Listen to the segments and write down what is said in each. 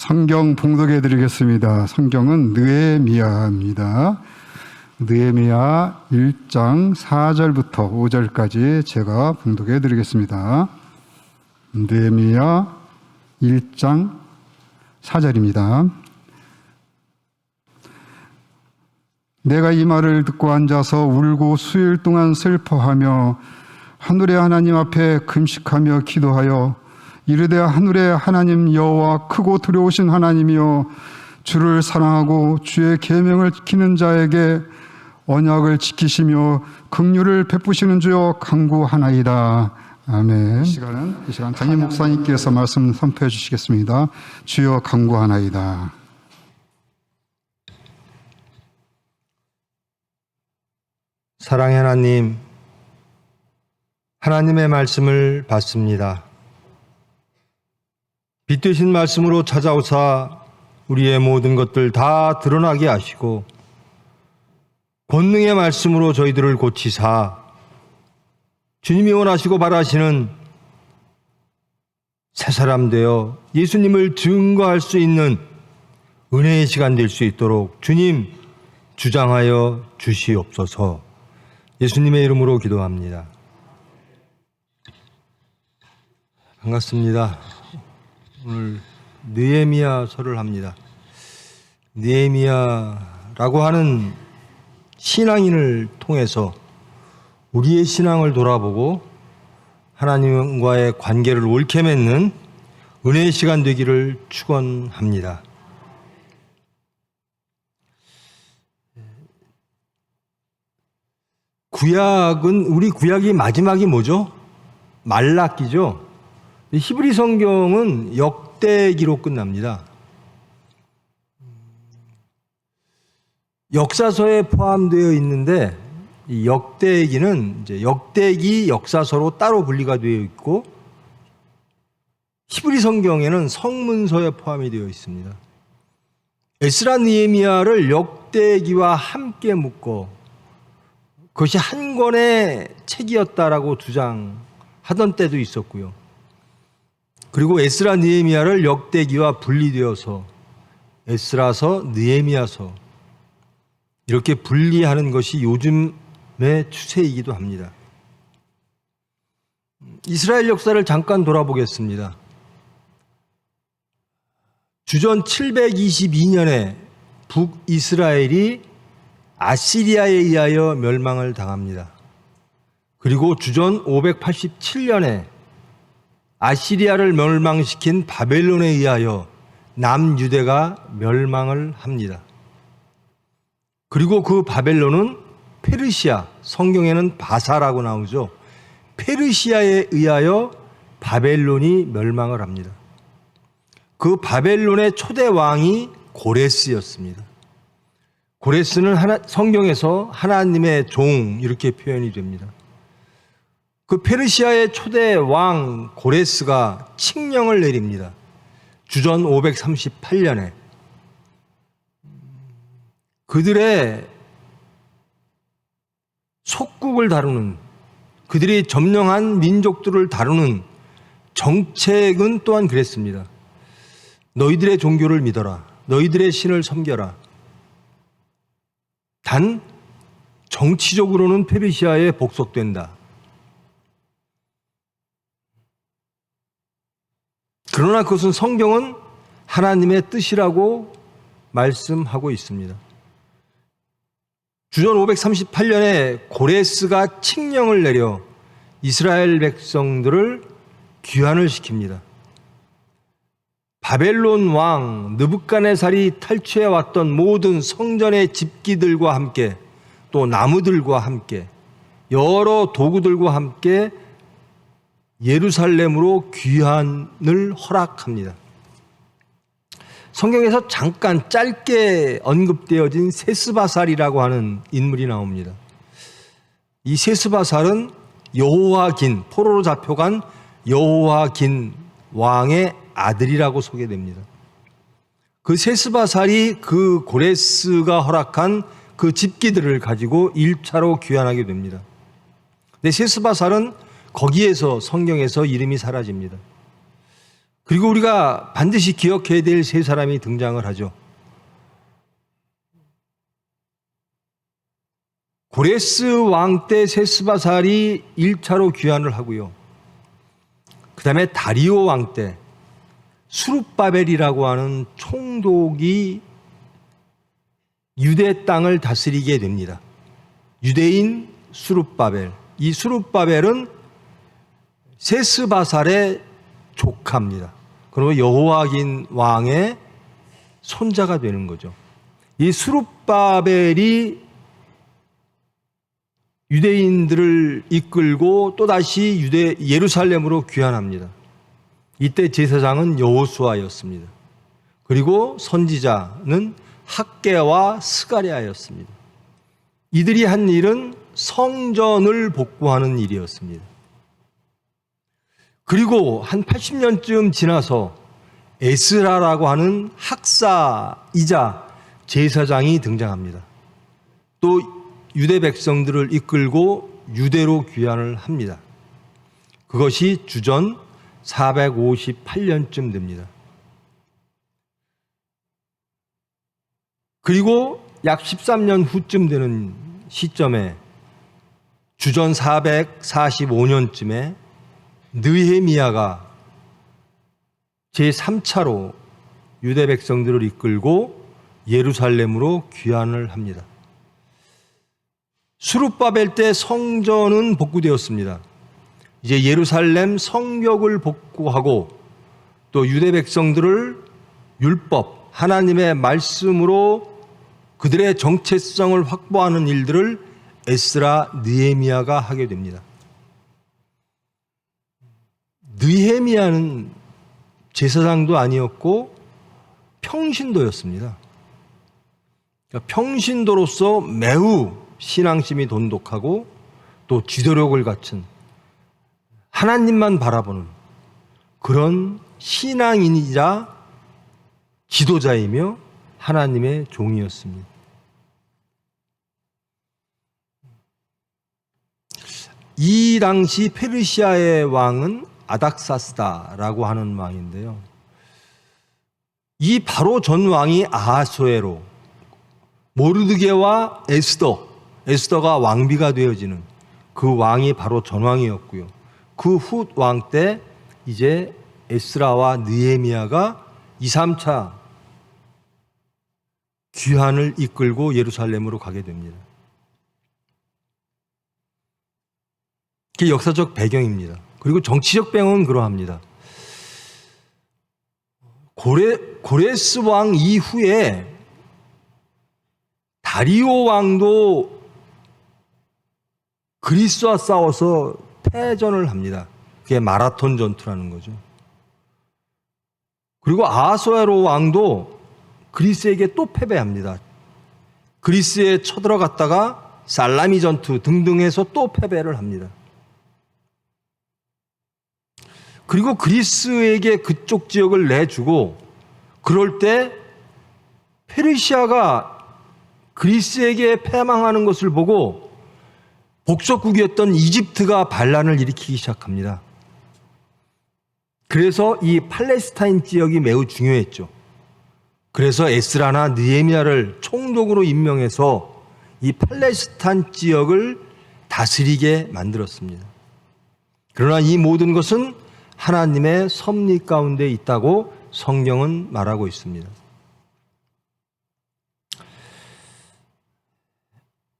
성경 봉독해 드리겠습니다. 성경은 느헤미야입니다. 느헤미야 1장 4절부터 5절까지 제가 봉독해 드리겠습니다. 느헤미야 1장 4절입니다. 내가 이 말을 듣고 앉아서 울고 수일 동안 슬퍼하며 하늘의 하나님 앞에 금식하며 기도하여 이르되 하늘의 하나님 여호와 크고 두려우신 하나님이여 주를 사랑하고 주의 계명을 지키는 자에게 언약을 지키시며 긍휼을 베푸시는 주여 간구하나이다. 아멘. 이 시간 담임 목사님께서 말씀 선포해 주시겠습니다. 주여 간구하나이다. 사랑의 하나님, 하나님의 말씀을 받습니다. 빛 되신 말씀으로 찾아오사 우리의 모든 것들 다 드러나게 하시고 권능의 말씀으로 저희들을 고치사 주님이 원하시고 바라시는 새 사람 되어 예수님을 증거할 수 있는 은혜의 시간 될 수 있도록 주님 주장하여 주시옵소서. 예수님의 이름으로 기도합니다. 반갑습니다. 오늘 느헤미야서를 합니다. 느헤미야라고 하는 신앙인을 통해서 우리의 신앙을 돌아보고 하나님과의 관계를 옳게 맺는 은혜의 시간 되기를 축원합니다. 우리 구약이 마지막이 뭐죠? 말라기죠. 히브리 성경은 역대기로 끝납니다. 역사서에 포함되어 있는데 이 역대기는 이제 역대기 역사서로 따로 분리가 되어 있고 히브리 성경에는 성문서에 포함이 되어 있습니다. 에스라 느헤미야를 역대기와 함께 묶어 그것이 한 권의 책이었다라고 주장하던 때도 있었고요. 그리고 에스라 느헤미야를 역대기와 분리되어서 에스라서 느헤미야서 이렇게 분리하는 것이 요즘의 추세이기도 합니다. 이스라엘 역사를 잠깐 돌아보겠습니다. 주전 722년에 북이스라엘이 아시리아에 의하여 멸망을 당합니다. 그리고 주전 587년에 아시리아를 멸망시킨 바벨론에 의하여 남유대가 멸망을 합니다. 그리고 그 바벨론은 페르시아, 성경에는 바사라고 나오죠. 페르시아에 의하여 바벨론이 멸망을 합니다. 그 바벨론의 초대 왕이 고레스였습니다. 고레스는 성경에서 하나님의 종 이렇게 표현이 됩니다. 그 페르시아의 초대 왕 고레스가 칙령을 내립니다. 주전 538년에 그들의 속국을 다루는 그들이 점령한 민족들을 다루는 정책은 또한 그랬습니다. 너희들의 종교를 믿어라. 너희들의 신을 섬겨라. 단 정치적으로는 페르시아에 복속된다. 그러나 그것은 성경은 하나님의 뜻이라고 말씀하고 있습니다. 주전 538년에 고레스가 칙령을 내려 이스라엘 백성들을 귀환을 시킵니다. 바벨론 왕 느부갓네살이 탈취해 왔던 모든 성전의 집기들과 함께 또 나무들과 함께 여러 도구들과 함께 예루살렘으로 귀환을 허락합니다. 성경에서 잠깐 짧게 언급되어진 세스바살이라고 하는 인물이 나옵니다. 이 세스바살은 여호와긴, 포로로 잡혀간 여호와긴 왕의 아들이라고 소개됩니다. 그 세스바살이 그 고레스가 허락한 그 집기들을 가지고 1차로 귀환하게 됩니다. 근데 세스바살은 거기에서 성경에서 이름이 사라집니다. 그리고 우리가 반드시 기억해야 될 세 사람이 등장을 하죠. 고레스 왕 때 세스바살이 1차로 귀환을 하고요. 그 다음에 다리오 왕 때 수룹바벨이라고 하는 총독이 유대 땅을 다스리게 됩니다. 유대인 수룹바벨. 이 수룹바벨은 세스바살의 조카입니다. 그리고 여호와긴 왕의 손자가 되는 거죠. 이 수룹바벨이 유대인들을 이끌고 또다시 예루살렘으로 귀환합니다. 이때 제사장은 여호수아였습니다. 그리고 선지자는 학개와 스가랴였습니다. 이들이 한 일은 성전을 복구하는 일이었습니다. 그리고 한 80년쯤 지나서 에스라라고 하는 학사이자 제사장이 등장합니다. 또 유대 백성들을 이끌고 유대로 귀환을 합니다. 그것이 주전 458년쯤 됩니다. 그리고 약 13년 후쯤 되는 시점에 주전 445년쯤에 느헤미야가 제3차로 유대 백성들을 이끌고 예루살렘으로 귀환을 합니다. 수룹바벨 때 성전은 복구되었습니다. 이제 예루살렘 성벽을 복구하고 또 유대 백성들을 율법, 하나님의 말씀으로 그들의 정체성을 확보하는 일들을 에스라, 느헤미야가 하게 됩니다. 느헤미야는 제사장도 아니었고 평신도였습니다. 그러니까 평신도로서 매우 신앙심이 돈독하고 또 지도력을 갖춘 하나님만 바라보는 그런 신앙인이자 지도자이며 하나님의 종이었습니다. 이 당시 페르시아의 왕은 아닥사스다라고 하는 왕인데요. 이 바로 전 왕이 아하수에로, 모르드게와 에스더가 왕비가 되어지는 그 왕이 바로 전왕이었고요. 그 후 왕 때 이제 에스라와 느헤미야가 2, 3차 귀환을 이끌고 예루살렘으로 가게 됩니다. 그게 역사적 배경입니다. 그리고 정치적 배경은 그러합니다. 고레스 왕 이후에 다리오 왕도 그리스와 싸워서 패전을 합니다. 그게 마라톤 전투라는 거죠. 그리고 아하수에로 왕도 그리스에게 또 패배합니다. 그리스에 쳐들어갔다가 살라미 전투 등등 해서 또 패배를 합니다. 그리고 그리스에게 그쪽 지역을 내주고 그럴 때 페르시아가 그리스에게 패망하는 것을 보고 복속국이었던 이집트가 반란을 일으키기 시작합니다. 그래서 이 팔레스타인 지역이 매우 중요했죠. 그래서 에스라나 느헤미야를 총독으로 임명해서 이 팔레스타인 지역을 다스리게 만들었습니다. 그러나 이 모든 것은 하나님의 섭리 가운데 있다고 성경은 말하고 있습니다.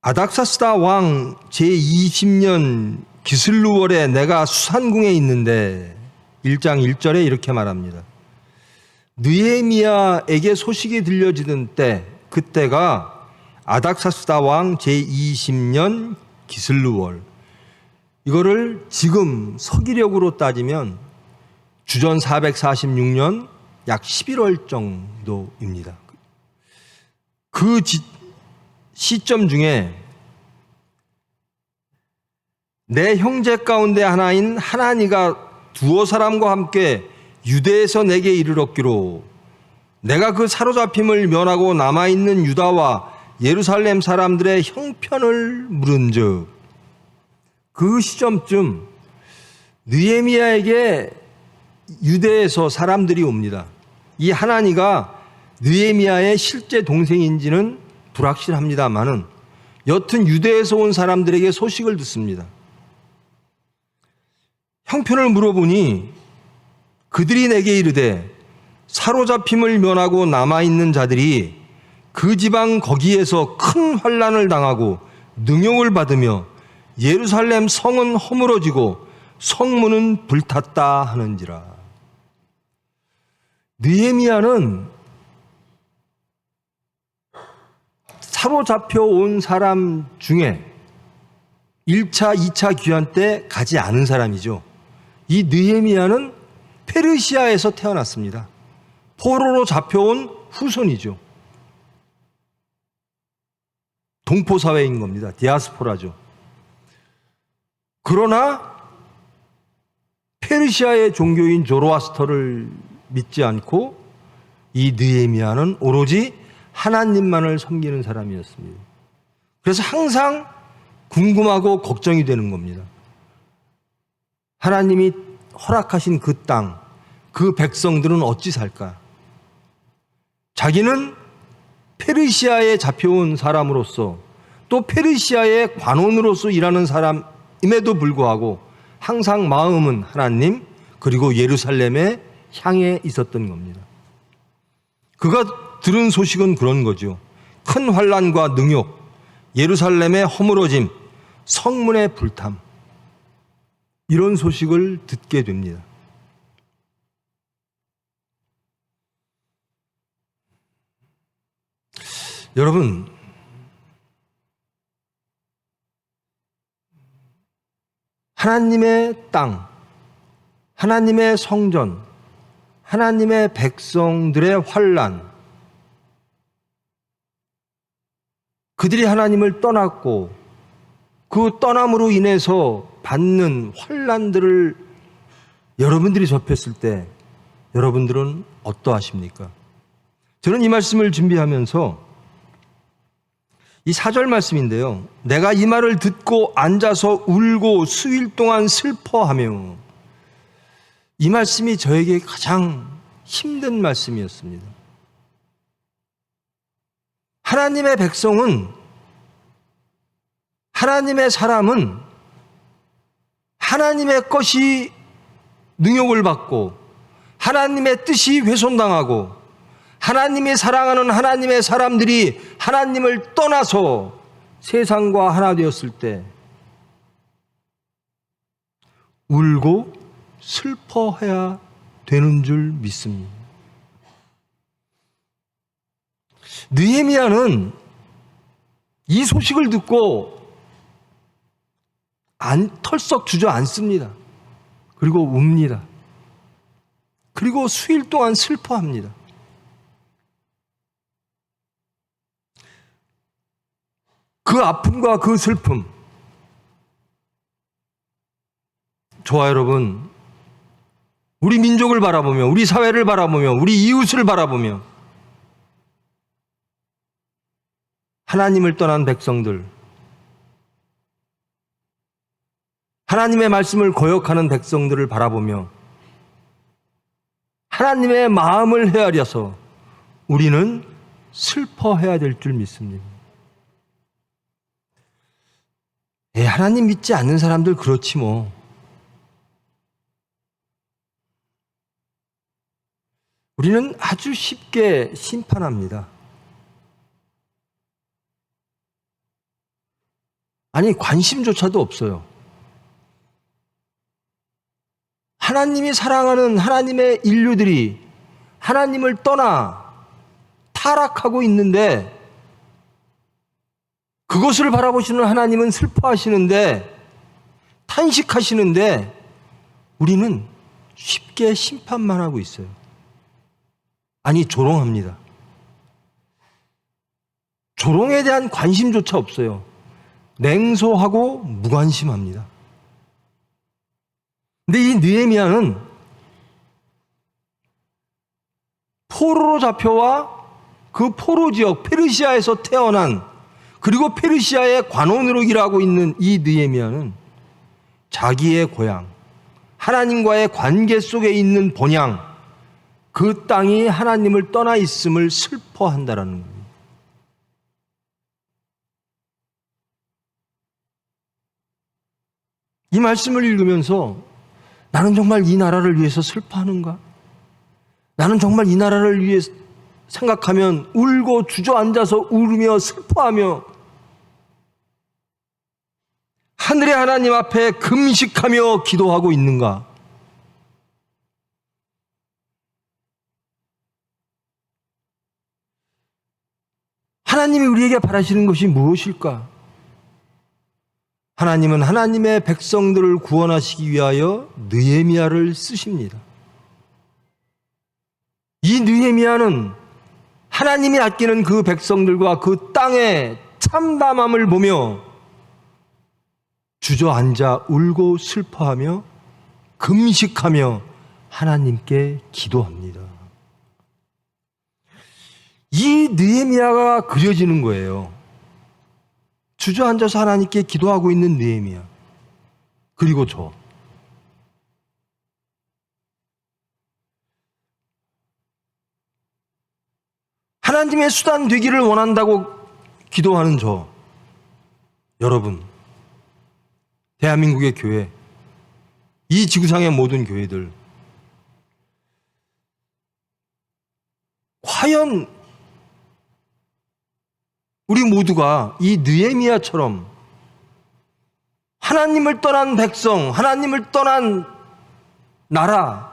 아닥사스다 왕 제20년 기슬루월에 내가 수산궁에 있는데 1장 1절에 이렇게 말합니다. 느헤미야에게 소식이 들려지던 때 그때가 아닥사스다 왕 제20년 기슬루월, 이거를 지금 서기력으로 따지면 주전 446년 약 11월 정도입니다. 그 시점 중에 내 형제 가운데 하나인 하나니가 두어 사람과 함께 유대에서 내게 이르렀기로 내가 그 사로잡힘을 면하고 남아있는 유다와 예루살렘 사람들의 형편을 물은즉, 그 시점쯤 느헤미야에게 유대에서 사람들이 옵니다. 이 하나니가 느헤미야의 실제 동생인지는 불확실합니다만은 여튼 유대에서 온 사람들에게 소식을 듣습니다. 형편을 물어보니 그들이 내게 이르되 사로잡힘을 면하고 남아있는 자들이 그 지방 거기에서 큰 환난을 당하고 능욕을 받으며 예루살렘 성은 허물어지고 성문은 불탔다 하는지라. 느헤미야는 사로잡혀 온 사람 중에 1차, 2차 귀환 때 가지 않은 사람이죠. 이 느헤미야는 페르시아에서 태어났습니다. 포로로 잡혀온 후손이죠. 동포사회인 겁니다. 디아스포라죠. 그러나 페르시아의 종교인 조로아스터를 믿지 않고 이 느헤미야는 오로지 하나님만을 섬기는 사람이었습니다. 그래서 항상 궁금하고 걱정이 되는 겁니다. 하나님이 허락하신 그 땅, 그 백성들은 어찌 살까? 자기는 페르시아에 잡혀온 사람으로서 또 페르시아의 관원으로서 일하는 사람임에도 불구하고 항상 마음은 하나님 그리고 예루살렘에 향해 있었던 겁니다. 그가 들은 소식은 그런 거죠. 큰 환난과 능욕, 예루살렘의 허물어짐, 성문의 불탐, 이런 소식을 듣게 됩니다. 여러분, 하나님의 땅, 하나님의 성전, 하나님의 백성들의 환난, 그들이 하나님을 떠났고 그 떠남으로 인해서 받는 환난들을 여러분들이 접했을 때 여러분들은 어떠하십니까? 저는 이 말씀을 준비하면서 이 4절 말씀인데요. 내가 이 말을 듣고 앉아서 울고 수일 동안 슬퍼하며, 이 말씀이 저에게 가장 힘든 말씀이었습니다. 하나님의 백성은, 하나님의 사람은 하나님의 것이 능욕을 받고 하나님의 뜻이 훼손당하고 하나님이 사랑하는 하나님의 사람들이 하나님을 떠나서 세상과 하나 되었을 때 울고 슬퍼해야 되는 줄 믿습니다. 느헤미야는 이 소식을 듣고 털썩 주저앉습니다. 그리고 웁니다. 그리고 수일 동안 슬퍼합니다. 그 아픔과 그 슬픔, 저와 여러분, 우리 민족을 바라보며, 우리 사회를 바라보며, 우리 이웃을 바라보며 하나님을 떠난 백성들, 하나님의 말씀을 거역하는 백성들을 바라보며 하나님의 마음을 헤아려서 우리는 슬퍼해야 될 줄 믿습니다. 하나님 믿지 않는 사람들 그렇지 뭐. 우리는 아주 쉽게 심판합니다. 아니, 관심조차도 없어요. 하나님이 사랑하는 하나님의 인류들이 하나님을 떠나 타락하고 있는데 그것을 바라보시는 하나님은 슬퍼하시는데, 탄식하시는데 우리는 쉽게 심판만 하고 있어요. 아니, 조롱합니다. 조롱에 대한 관심조차 없어요. 냉소하고 무관심합니다. 근데 이 느헤미야는 포로로 잡혀와 그 포로 지역 페르시아에서 태어난, 그리고 페르시아의 관원으로 일하고 있는 이 느헤미야는 자기의 고향 하나님과의 관계 속에 있는 본향, 그 땅이 하나님을 떠나 있음을 슬퍼한다라는 겁니다. 이 말씀을 읽으면서 나는 정말 이 나라를 위해서 슬퍼하는가? 나는 정말 이 나라를 위해 생각하면 울고 주저앉아서 울으며 슬퍼하며 하늘의 하나님 앞에 금식하며 기도하고 있는가? 하나님이 우리에게 바라시는 것이 무엇일까? 하나님은 하나님의 백성들을 구원하시기 위하여 느헤미야를 쓰십니다. 이 느헤미야는 하나님이 아끼는 그 백성들과 그 땅의 참담함을 보며 주저앉아 울고 슬퍼하며 금식하며 하나님께 기도합니다. 이 느헤미야가 그려지는 거예요. 주저앉아서 하나님께 기도하고 있는 느헤미야. 그리고 저. 하나님의 수단 되기를 원한다고 기도하는 저. 여러분, 대한민국의 교회, 이 지구상의 모든 교회들, 과연 우리 모두가 이 느헤미야처럼 하나님을 떠난 백성, 하나님을 떠난 나라,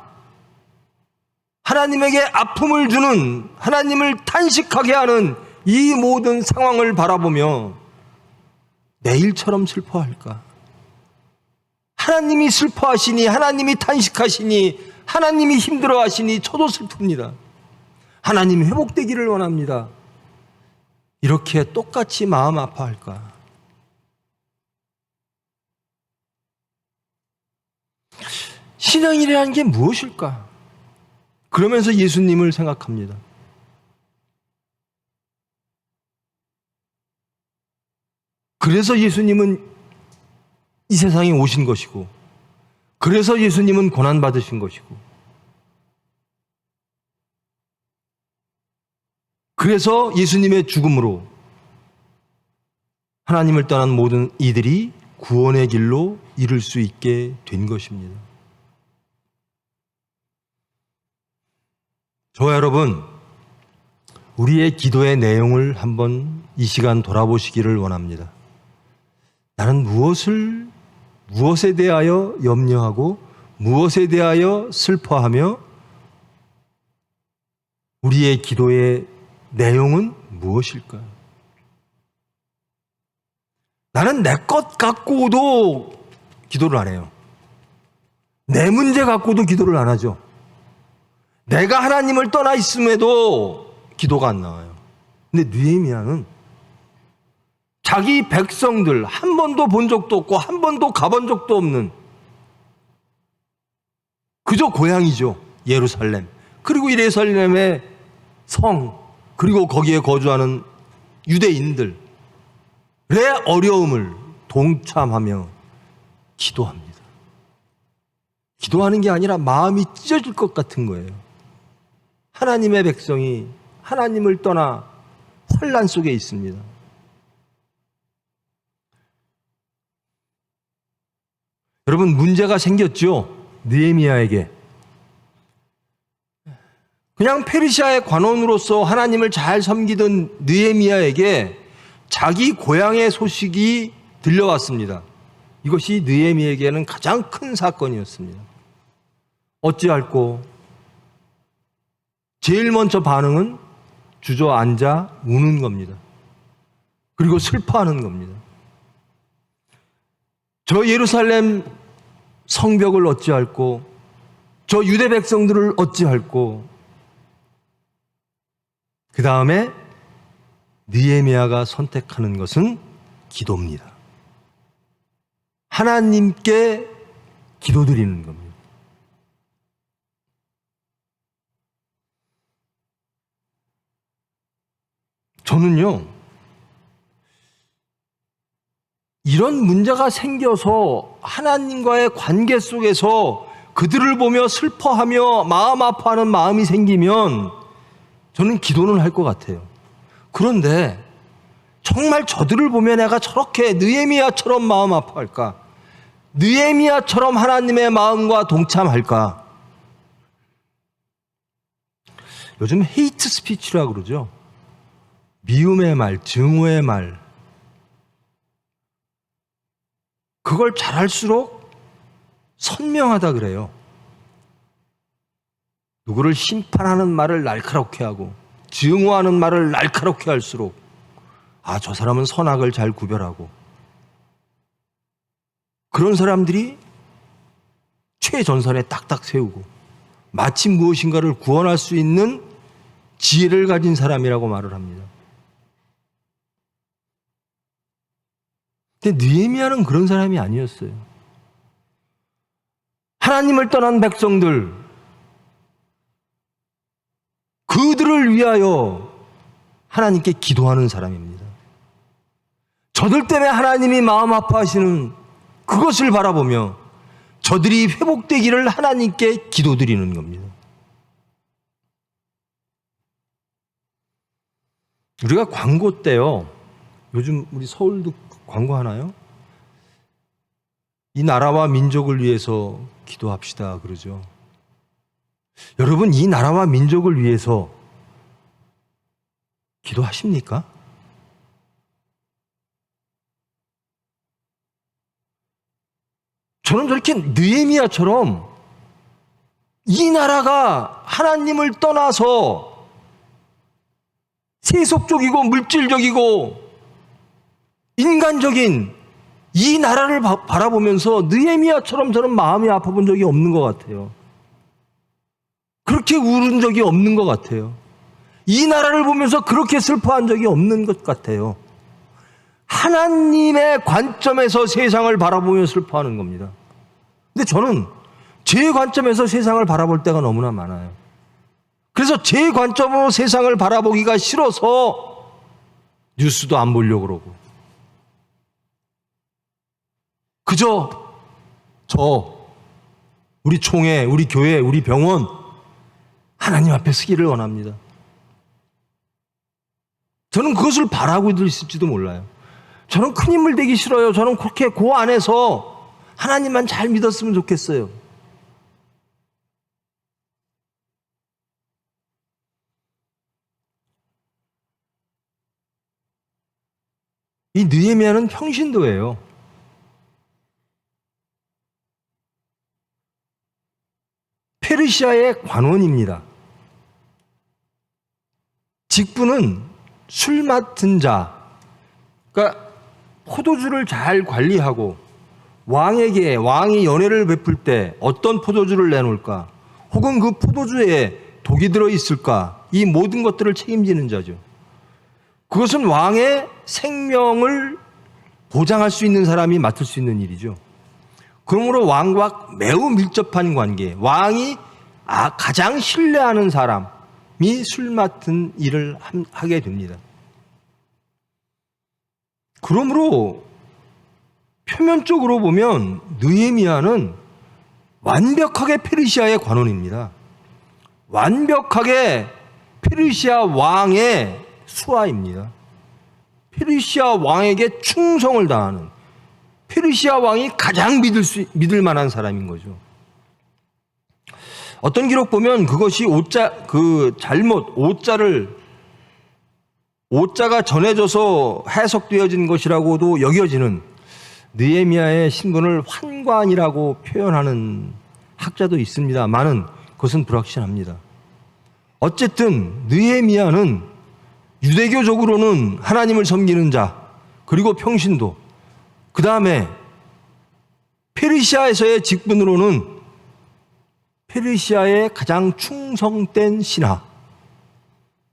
하나님에게 아픔을 주는, 하나님을 탄식하게 하는 이 모든 상황을 바라보며 내일처럼 슬퍼할까? 하나님이 슬퍼하시니, 하나님이 탄식하시니, 하나님이 힘들어하시니 저도 슬픕니다. 하나님이 회복되기를 원합니다. 이렇게 똑같이 마음 아파할까? 신앙이라는 게 무엇일까? 그러면서 예수님을 생각합니다. 그래서 예수님은 이 세상에 오신 것이고, 그래서 예수님은 고난받으신 것이고, 그래서 예수님의 죽음으로 하나님을 떠난 모든 이들이 구원의 길로 이룰 수 있게 된 것입니다. 저와 여러분, 우리의 기도의 내용을 한번 이 시간 돌아보시기를 원합니다. 나는 무엇에 대하여 염려하고 무엇에 대하여 슬퍼하며 우리의 기도의 내용은 무엇일까요? 나는 내 것 갖고도 기도를 안 해요. 내 문제 갖고도 기도를 안 하죠. 내가 하나님을 떠나 있음에도 기도가 안 나와요. 근데 느헤미야는 자기 백성들 한 번도 본 적도 없고 한 번도 가본 적도 없는, 그저 고향이죠. 예루살렘. 그리고 예루살렘의 성, 그리고 거기에 거주하는 유대인들의 어려움을 동참하며 기도합니다. 기도하는 게 아니라 마음이 찢어질 것 같은 거예요. 하나님의 백성이 하나님을 떠나 혼란 속에 있습니다. 여러분, 문제가 생겼죠? 느헤미야에게. 그냥 페르시아의 관원으로서 하나님을 잘 섬기던 느헤미야에게 자기 고향의 소식이 들려왔습니다. 이것이 느헤미야에게는 가장 큰 사건이었습니다. 어찌할꼬? 제일 먼저 반응은 주저앉아 우는 겁니다. 그리고 슬퍼하는 겁니다. 저 예루살렘 성벽을 어찌할꼬? 저 유대 백성들을 어찌할꼬? 그 다음에 느헤미야가 선택하는 것은 기도입니다. 하나님께 기도드리는 겁니다. 저는요, 이런 문제가 생겨서 하나님과의 관계 속에서 그들을 보며 슬퍼하며 마음 아파하는 마음이 생기면 저는 기도는 할 것 같아요. 그런데 정말 저들을 보며 내가 저렇게 느헤미야처럼 마음 아파할까? 느헤미야처럼 하나님의 마음과 동참할까? 요즘 헤이트 스피치라고 그러죠. 미움의 말, 증오의 말. 그걸 잘할수록 선명하다 그래요. 누구를 심판하는 말을 날카롭게 하고 증오하는 말을 날카롭게 할수록 저 사람은 선악을 잘 구별하고, 그런 사람들이 최전선에 딱딱 세우고 마침 무엇인가를 구원할 수 있는 지혜를 가진 사람이라고 말을 합니다. 근데 느헤미야는 그런 사람이 아니었어요. 하나님을 떠난 백성들, 그들을 위하여 하나님께 기도하는 사람입니다. 저들 때문에 하나님이 마음 아파하시는 그것을 바라보며 저들이 회복되기를 하나님께 기도드리는 겁니다. 우리가 광고 때요, 요즘 우리 서울도 광고하나요? 이 나라와 민족을 위해서 기도합시다 그러죠. 여러분, 이 나라와 민족을 위해서 기도하십니까? 저는 저렇게 느헤미야처럼 이 나라가 하나님을 떠나서 세속적이고 물질적이고 인간적인 이 나라를 바라보면서 느헤미야처럼 저는 마음이 아파본 적이 없는 것 같아요. 그렇게 울은 적이 없는 것 같아요. 이 나라를 보면서 그렇게 슬퍼한 적이 없는 것 같아요. 하나님의 관점에서 세상을 바라보며 슬퍼하는 겁니다. 근데 저는 제 관점에서 세상을 바라볼 때가 너무나 많아요. 그래서 제 관점으로 세상을 바라보기가 싫어서 뉴스도 안 보려고 그러고, 그저 우리 총회, 우리 교회, 우리 병원 하나님 앞에 서기를 원합니다. 저는 그것을 바라고 있을지도 몰라요. 저는 큰 인물 되기 싫어요. 저는 그렇게 그 안에서 하나님만 잘 믿었으면 좋겠어요. 이 느헤미야는 평신도예요. 페르시아의 관원입니다. 직분은 술 맡은 자, 그러니까 포도주를 잘 관리하고 왕이 연회를 베풀 때 어떤 포도주를 내놓을까, 혹은 그 포도주에 독이 들어있을까, 이 모든 것들을 책임지는 자죠. 그것은 왕의 생명을 보장할 수 있는 사람이 맡을 수 있는 일이죠. 그러므로 왕과 매우 밀접한 관계, 왕이 가장 신뢰하는 사람이 술 맡은 일을 하게 됩니다. 그러므로 표면적으로 보면 느헤미야는 완벽하게 페르시아의 관원입니다. 완벽하게 페르시아 왕의 수하입니다. 페르시아 왕에게 충성을 다하는, 페르시아 왕이 가장 믿을 만한 사람인 거죠. 어떤 기록 보면 그것이 오자가 전해져서 해석되어진 것이라고도 여겨지는 느헤미야의 신분을 환관이라고 표현하는 학자도 있습니다만은 그것은 불확실합니다. 어쨌든 느헤미야는 유대교적으로는 하나님을 섬기는 자, 그리고 평신도, 그 다음에 페르시아에서의 직분으로는 페르시아의 가장 충성된 신하,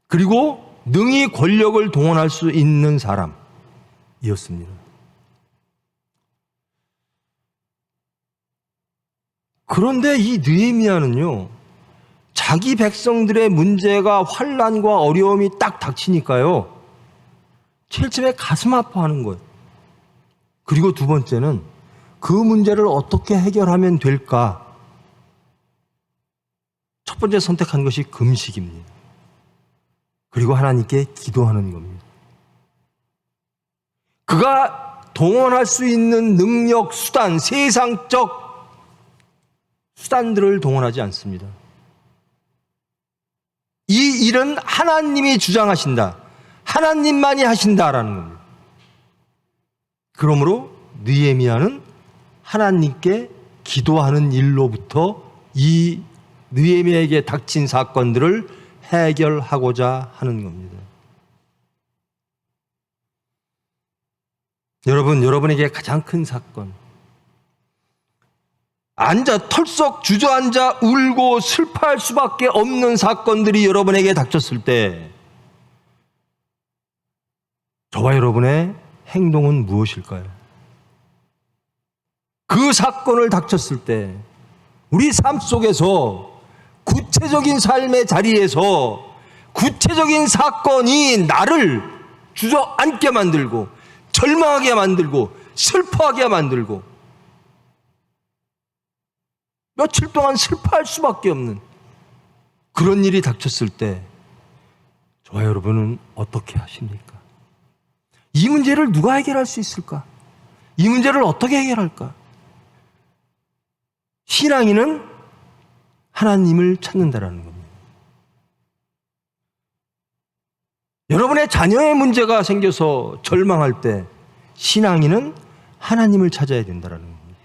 그리고 능히 권력을 동원할 수 있는 사람이었습니다. 그런데 이 느헤미야는요, 자기 백성들의 문제가 환난과 어려움이 딱 닥치니까요, 제일 처음에 가슴 아파하는 거예요. 그리고 두 번째는 그 문제를 어떻게 해결하면 될까, 첫 번째 선택한 것이 금식입니다. 그리고 하나님께 기도하는 겁니다. 그가 동원할 수 있는 능력, 수단, 세상적 수단들을 동원하지 않습니다. 이 일은 하나님이 주장하신다. 하나님만이 하신다라는 겁니다. 그러므로 느헤미야는 하나님께 기도하는 일로부터 이 느헤미야에게 닥친 사건들을 해결하고자 하는 겁니다. 여러분에게 가장 큰 사건, 털썩 주저앉아 울고 슬퍼할 수밖에 없는 사건들이 여러분에게 닥쳤을 때 저와 여러분의 행동은 무엇일까요? 그 사건을 닥쳤을 때 우리 삶 속에서 구체적인 삶의 자리에서 구체적인 사건이 나를 주저앉게 만들고 절망하게 만들고 슬퍼하게 만들고 며칠 동안 슬퍼할 수밖에 없는 그런 일이 닥쳤을 때 저와 여러분은 어떻게 하십니까? 이 문제를 누가 해결할 수 있을까? 이 문제를 어떻게 해결할까? 신앙인은 하나님을 찾는다라는 겁니다. 여러분의 자녀의 문제가 생겨서 절망할 때 신앙인은 하나님을 찾아야 된다라는 겁니다.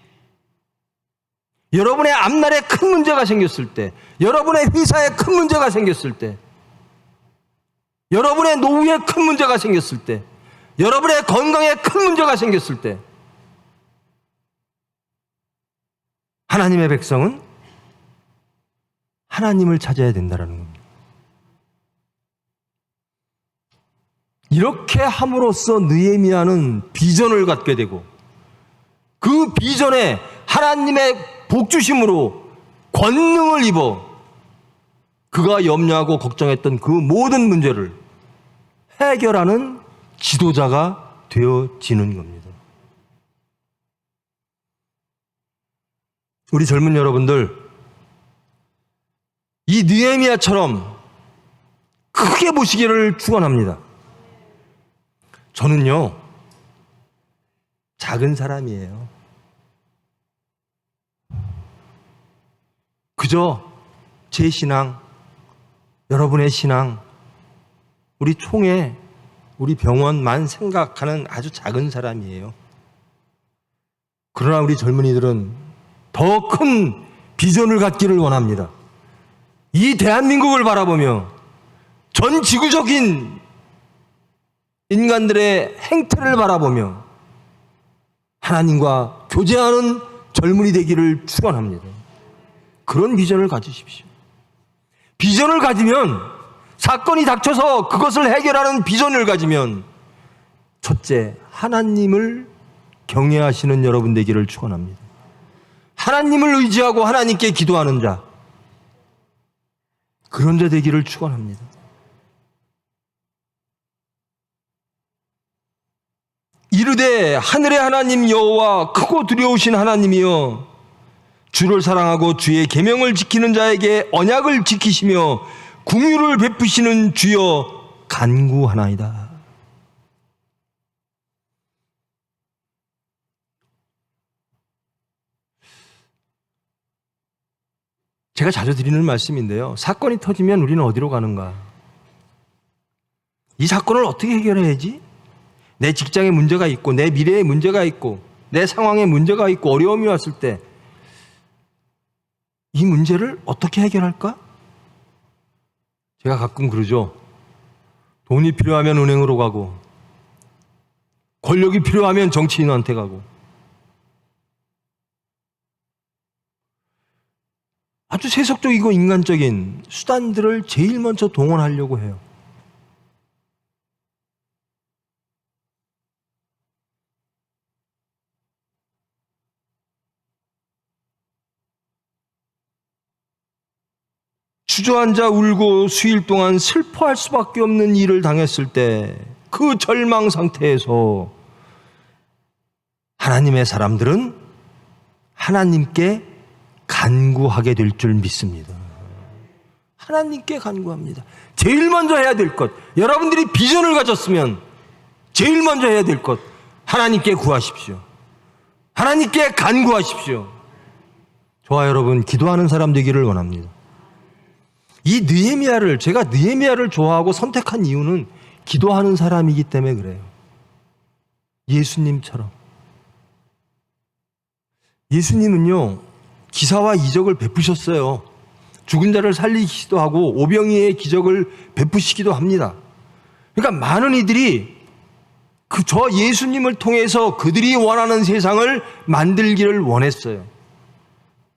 여러분의 앞날에 큰 문제가 생겼을 때, 여러분의 회사에 큰 문제가 생겼을 때, 여러분의 노후에 큰 문제가 생겼을 때, 여러분의 건강에 큰 문제가 생겼을 때 하나님의 백성은 하나님을 찾아야 된다는 겁니다. 이렇게 함으로써 느헤미야는 비전을 갖게 되고 그 비전에 하나님의 복주심으로 권능을 입어 그가 염려하고 걱정했던 그 모든 문제를 해결하는 지도자가 되어지는 겁니다. 우리 젊은 여러분들, 이 느헤미야처럼 크게 보시기를 축원합니다. 저는요, 작은 사람이에요. 그저 제 신앙, 여러분의 신앙, 우리 총회, 우리 병원만 생각하는 아주 작은 사람이에요. 그러나 우리 젊은이들은 더 큰 비전을 갖기를 원합니다. 이 대한민국을 바라보며 전 지구적인 인간들의 행태를 바라보며 하나님과 교제하는 젊은이 되기를 축원합니다. 그런 비전을 가지십시오. 비전을 가지면, 사건이 닥쳐서 그것을 해결하는 비전을 가지면 첫째, 하나님을 경외하시는 여러분 되기를 축원합니다. 하나님을 의지하고 하나님께 기도하는 자, 그런 자 되기를 축원합니다. 이르되 하늘의 하나님 여호와 크고 두려우신 하나님이여, 주를 사랑하고 주의 계명을 지키는 자에게 언약을 지키시며 긍휼을 베푸시는 주여 간구하나이다. 제가 자주 드리는 말씀인데요, 사건이 터지면 우리는 어디로 가는가? 이 사건을 어떻게 해결해야지? 내 직장에 문제가 있고 내 미래에 문제가 있고 내 상황에 문제가 있고 어려움이 왔을 때 이 문제를 어떻게 해결할까? 제가 가끔 그러죠. 돈이 필요하면 은행으로 가고 권력이 필요하면 정치인한테 가고 아주 세속적이고 인간적인 수단들을 제일 먼저 동원하려고 해요. 주저앉아 울고 수일 동안 슬퍼할 수밖에 없는 일을 당했을 때 그 절망 상태에서 하나님의 사람들은 하나님께 간구하게 될 줄 믿습니다. 하나님께 간구합니다. 제일 먼저 해야 될 것, 여러분들이 비전을 가졌으면 제일 먼저 해야 될 것, 하나님께 구하십시오. 하나님께 간구하십시오. 저와 여러분 기도하는 사람 되기를 원합니다. 이 느헤미야를, 제가 느헤미야를 좋아하고 선택한 이유는 기도하는 사람이기 때문에 그래요. 예수님처럼. 예수님은요, 기사와 이적을 베푸셨어요. 죽은 자를 살리시기도 하고 오병이의 기적을 베푸시기도 합니다. 그러니까 많은 이들이 저 예수님을 통해서 그들이 원하는 세상을 만들기를 원했어요.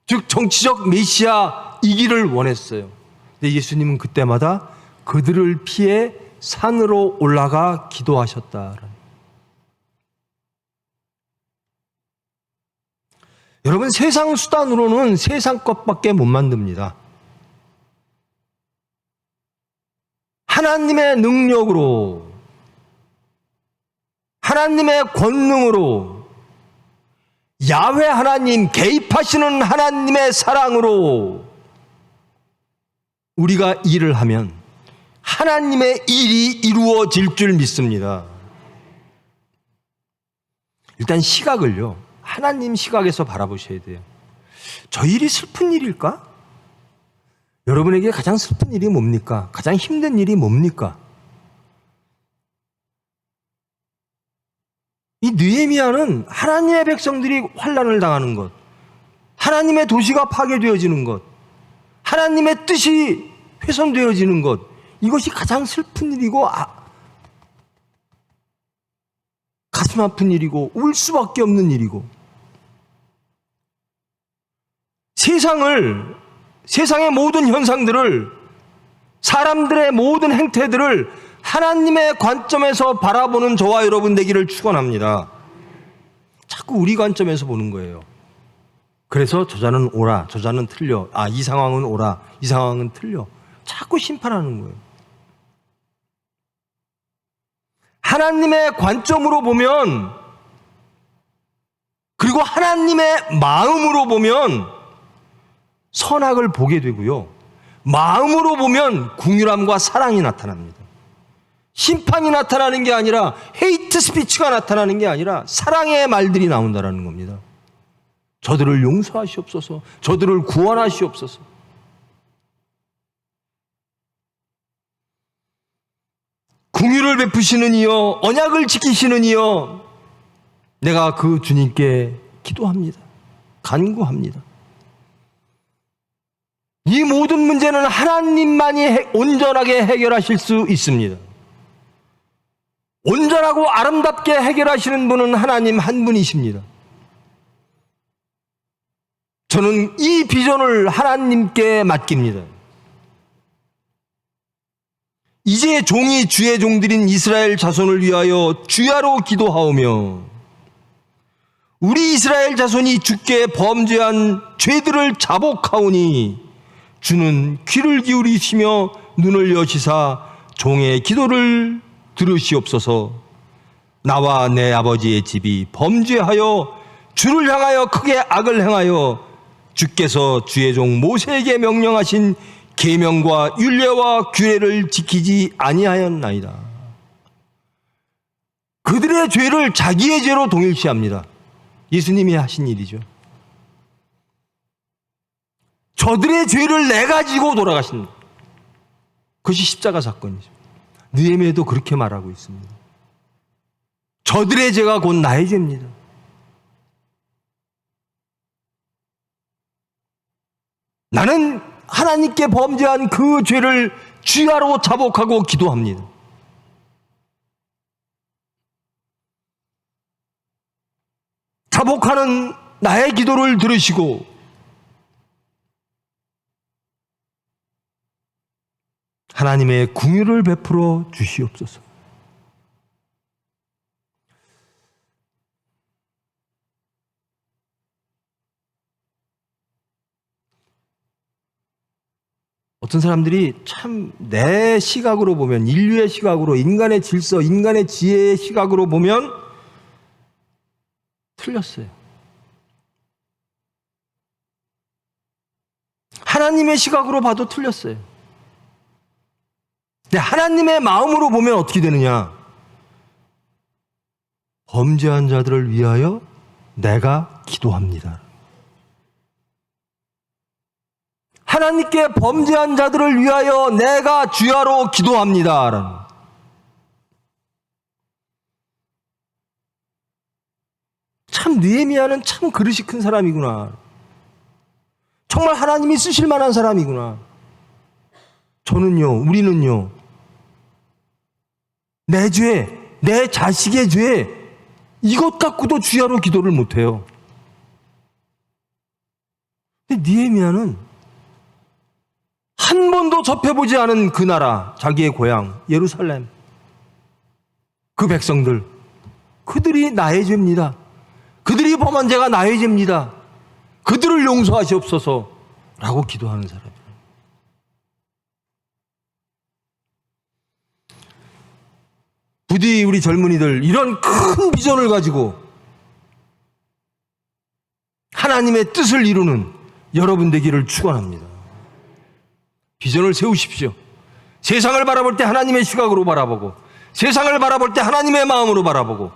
즉 정치적 메시아이기를 원했어요. 근데 예수님은 그때마다 그들을 피해 산으로 올라가 기도하셨다. 여러분, 세상 수단으로는 세상 것밖에 못 만듭니다. 하나님의 능력으로, 하나님의 권능으로, 야훼 하나님, 개입하시는 하나님의 사랑으로 우리가 일을 하면 하나님의 일이 이루어질 줄 믿습니다. 일단 시각을요, 하나님 시각에서 바라보셔야 돼요. 저 일이 슬픈 일일까? 여러분에게 가장 슬픈 일이 뭡니까? 가장 힘든 일이 뭡니까? 이 느헤미야는 하나님의 백성들이 환난을 당하는 것, 하나님의 도시가 파괴되어지는 것, 하나님의 뜻이 훼손되어지는 것, 이것이 가장 슬픈 일이고 가슴 아픈 일이고 울 수밖에 없는 일이고, 세상의 모든 현상들을, 사람들의 모든 행태들을 하나님의 관점에서 바라보는 저와 여러분 되기를 축원합니다. 자꾸 우리 관점에서 보는 거예요. 그래서 저자는 옳아, 저자는 틀려, 이 상황은 옳아, 이 상황은 틀려, 자꾸 심판하는 거예요. 하나님의 관점으로 보면, 그리고 하나님의 마음으로 보면 선악을 보게 되고요, 마음으로 보면 긍휼함과 사랑이 나타납니다. 심판이 나타나는 게 아니라, 헤이트 스피치가 나타나는 게 아니라 사랑의 말들이 나온다는 겁니다. 저들을 용서하시옵소서, 저들을 구원하시옵소서. 긍휼을 베푸시는 이여, 언약을 지키시는 이여, 내가 그 주님께 기도합니다. 간구합니다. 이 모든 문제는 하나님만이 온전하게 해결하실 수 있습니다. 온전하고 아름답게 해결하시는 분은 하나님 한 분이십니다. 저는 이 비전을 하나님께 맡깁니다. 이제 종이 주의 종들인 이스라엘 자손을 위하여 주야로 기도하오며, 우리 이스라엘 자손이 주께 범죄한 죄들을 자복하오니 주는 귀를 기울이시며 눈을 여시사 종의 기도를 들으시옵소서. 나와 내 아버지의 집이 범죄하여 주를 향하여 크게 악을 행하여 주께서 주의 종 모세에게 명령하신 계명과 율례와 규례를 지키지 아니하였나이다. 그들의 죄를 자기의 죄로 동일시합니다. 예수님이 하신 일이죠. 저들의 죄를 내가 지고 돌아가신, 그것이 십자가 사건이죠. 느헤미야도 그렇게 말하고 있습니다. 저들의 죄가 곧 나의 죄입니다. 나는 하나님께 범죄한 그 죄를 주야로 자복하고 기도합니다. 자복하는 나의 기도를 들으시고 하나님의 긍휼을 베풀어 주시옵소서. 어떤 사람들이 참 내 시각으로 보면, 인류의 시각으로, 인간의 질서, 인간의 지혜의 시각으로 보면 틀렸어요. 하나님의 시각으로 봐도 틀렸어요. 근데 하나님의 마음으로 보면 어떻게 되느냐? 범죄한 자들을 위하여 내가 기도합니다. 하나님께 범죄한 자들을 위하여 내가 주야로 기도합니다. 참 느헤미야는 참 그릇이 큰 사람이구나. 정말 하나님이 쓰실 만한 사람이구나. 저는요, 우리는요, 내 죄, 내 자식의 죄, 이것 갖고도 주야로 기도를 못해요. 근데 느헤미야는 한 번도 접해보지 않은 그 나라, 자기의 고향 예루살렘, 그 백성들, 그들이 나의 죄입니다. 그들이 범한 죄가 나의 죄입니다. 그들을 용서하시옵소서 라고 기도하는 사람이에요. 부디 우리 젊은이들 이런 큰 비전을 가지고 하나님의 뜻을 이루는 여러분 되기를 축원합니다. 비전을 세우십시오. 세상을 바라볼 때 하나님의 시각으로 바라보고, 세상을 바라볼 때 하나님의 마음으로 바라보고,